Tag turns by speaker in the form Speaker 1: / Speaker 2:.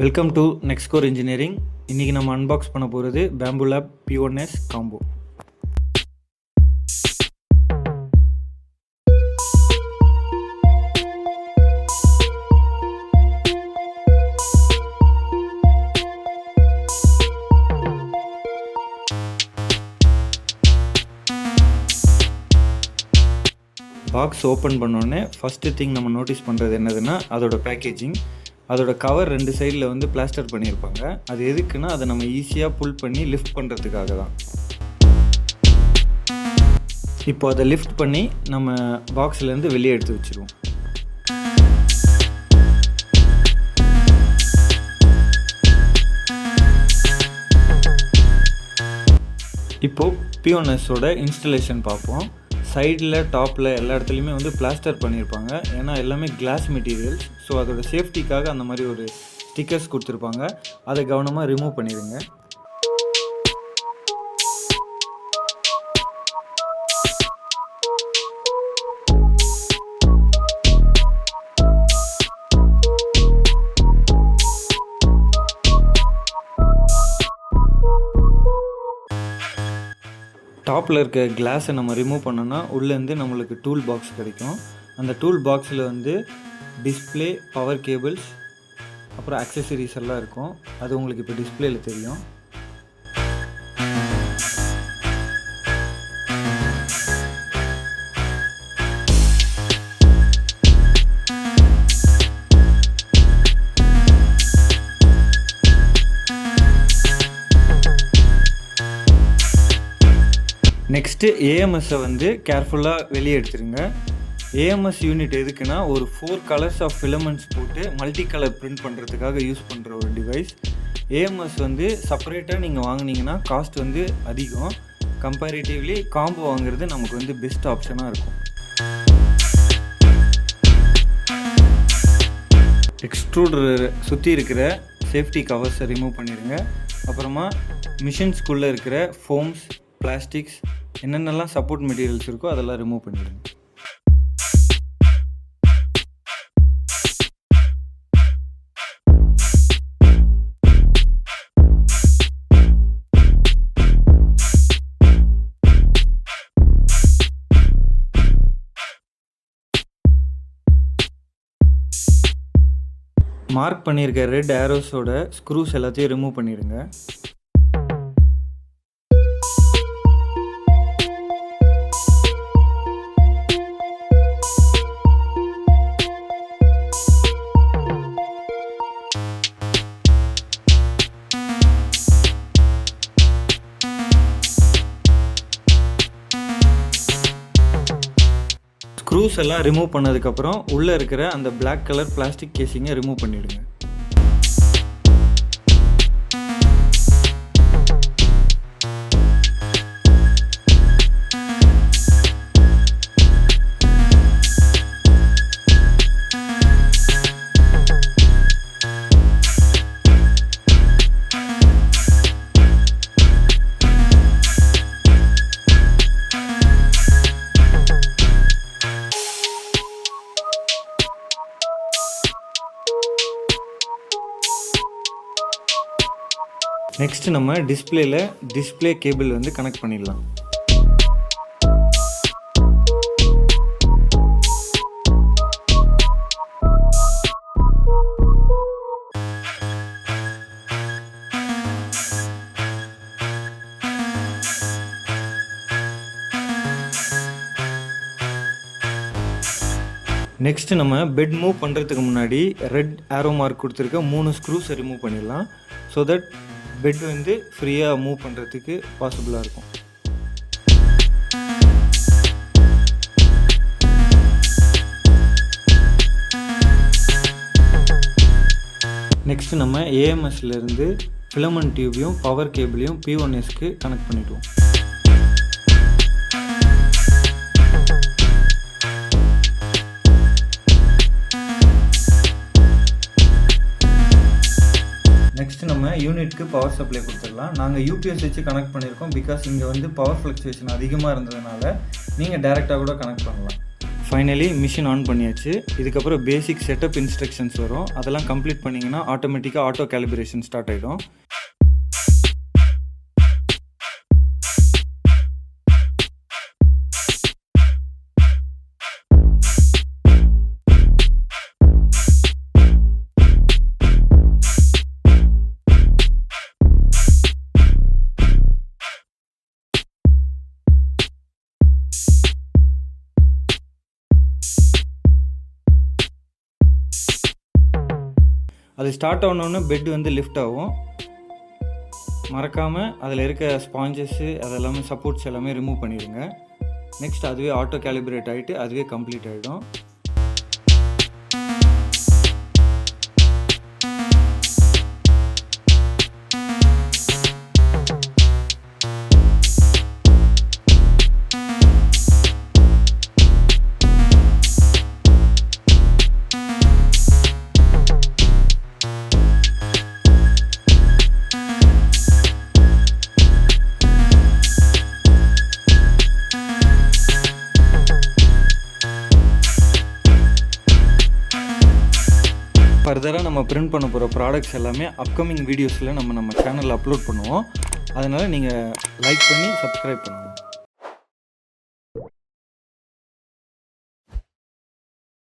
Speaker 1: Welcome to நெக்ஸ்கோர் engineering. இன்றைக்கி நம்ம unbox பண்ண போகிறது bamboo lab P1S combo. Box open பண்ணோடனே ஃபஸ்ட்டு திங் நம்ம நோட்டீஸ் பண்ணுறது என்னதுன்னா அதோட பேக்கேஜிங். அதோட கவர் ரெண்டு சைடில் வந்து பிளாஸ்டர் பண்ணியிருப்பாங்க. அது எதுக்குன்னா அதை நம்ம ஈஸியாக புல் பண்ணி லிஃப்ட் பண்ணுறதுக்காக தான். இப்போ அதை லிஃப்ட் பண்ணி நம்ம பாக்ஸ்லேருந்து வெளியே எடுத்து வச்சுருவோம். இப்போது P1Sஓட இன்ஸ்டலேஷன் பார்ப்போம். சைடில் டாப்பில் எல்லா இடத்துலையுமே வந்து பிளாஸ்டர் பண்ணியிருப்பாங்க. ஏன்னா எல்லாமே கிளாஸ் மெட்டீரியல்ஸ். ஸோ அதோட சேஃப்டிக்காக அந்த மாதிரி ஒரு ஸ்டிக்கர்ஸ் கொடுத்துருப்பாங்க. அதை கவனமாக ரிமூவ் பண்ணிடுங்க. டாப்பில் இருக்க கிளாஸை நம்ம ரிமூவ் பண்ணோன்னா உள்ளேருந்து நம்மளுக்கு டூல் பாக்ஸ் கிடைக்கும். அந்த டூல் பாக்ஸில் வந்து டிஸ்பிளே, பவர் கேபிள்ஸ், அப்புறம் அக்சசரிஸ் எல்லாம் இருக்கும். அது உங்களுக்கு இப்போ டிஸ்பிளேயில் தெரியும். நெக்ஸ்ட்டு ஏஎம்எஸ்ஸை வந்து கேர்ஃபுல்லாக வெளியே எடுத்துருங்க. ஏஎம்எஸ் யூனிட் எதுக்குன்னா ஒரு 4 கலர்ஸ் ஆஃப் ஃபிலமெண்ட்ஸ் போட்டு மல்டி கலர் பிரிண்ட் பண்ணுறதுக்காக யூஸ் பண்ணுற ஒரு டிவைஸ். ஏஎம்எஸ் வந்து செப்பரேட்டாக நீங்கள் வாங்கினீங்கன்னா காஸ்ட் வந்து அதிகம். கம்பேரிட்டிவ்லி காம்போ வாங்குறது நமக்கு வந்து பெஸ்ட் ஆப்ஷனாக இருக்கும். எக்ஸ்ட்ரூடர் சுற்றி இருக்கிற சேஃப்டி கவர்ஸை ரிமூவ் பண்ணிடுங்க. அப்புறமா மிஷின்ஸ்குள்ளே இருக்கிற ஃபோம்ஸ், பிளாஸ்டிக்ஸ், என்னென்னலாம் சப்போர்ட் மெட்டீரியல்ஸ் இருக்கோ அதெல்லாம் ரிமூவ் பண்ணிடுங்க. மார்க் பண்ணியிருக்க ரெட் ஏரோஸோட ஸ்க்ரூஸ் எல்லாத்தையும் ரிமூவ் பண்ணிடுங்க. ஸ்க்ரூஸ் எல்லாம் ரிமூவ் பண்ணதுக்கப்புறம் உள்ளே இருக்கிற அந்த பிளாக் கலர் பிளாஸ்டிக் கேசிங்கை ரிமூவ் பண்ணிவிடுங்க. நெக்ஸ்ட்டு நம்ம டிஸ்பிளே கேபிள் வந்து கனெக்ட் பண்ணிடலாம். நெக்ஸ்ட்டு நம்ம பெட் மூவ் பண்ணுறதுக்கு முன்னாடி ரெட் ஆரோ மார்க் கொடுத்துருக்க 3 ஸ்க்ரூஸை ரிமூவ் பண்ணிடலாம். ஸோ தட் பெட் வந்து ஃப்ரீயாக மூவ் பண்ணுறதுக்கு பாசிபிளாக இருக்கும். நெக்ஸ்ட்டு நம்ம ஏஎம்எஸ்லேருந்து ஃபிலமெண்ட் டியூபையும் பவர் கேபிளையும் P1Sக்கு கனெக்ட் பண்ணிடுவோம். நெக்ஸ்ட் நம்ம யூனிட்க்கு பவர் சப்ளை கொடுத்துடலாம். நாங்கள் யூபிஎஸ் வச்சு கனெக்ட் பண்ணியிருக்கோம். பிகாஸ் இங்கே வந்து பவர் ஃப்ளக்சுவேஷன் அதிகமாக இருந்ததுனால நீங்கள் டைரெக்டாக கூட கனெக்ட் பண்ணலாம். ஃபைனலி மிஷின் ஆன் பண்ணியாச்சு. இதுக்கப்புறம் பேசிக் செட்டப் இன்ஸ்ட்ரக்ஷன்ஸ் வரும். அதெல்லாம் கம்ப்ளீட் பண்ணிங்கன்னா ஆட்டோமேட்டிக்காக ஆட்டோ கேலிப்ரேஷன் ஸ்டார்ட் ஆகிடும். அது ஸ்டார்ட் ஆனோடனே பெட் வந்து லிஃப்ட் ஆகும். மறக்காமல் அதில் இருக்க ஸ்பாஞ்சஸ்ஸு அதெல்லாமே சப்போர்ட்ஸ் எல்லாமே ரிமூவ் பண்ணிடுங்க. நெக்ஸ்ட் அதுவே ஆட்டோ கேலிப்ரேட் ஆகிட்டு அதுவே கம்ப்ளீட் ஆகிடும். ஃபர்தராக நம்ம பிரிண்ட் பண்ண போகிற ப்ராடக்ட்ஸ் எல்லாமே அப்கமிங் வீடியோஸில் நம்ம சேனலில் அப்லோட் பண்ணுவோம். அதனால் நீங்கள் லைக் பண்ணி சப்ஸ்கிரைப் பண்ணுங்கள்.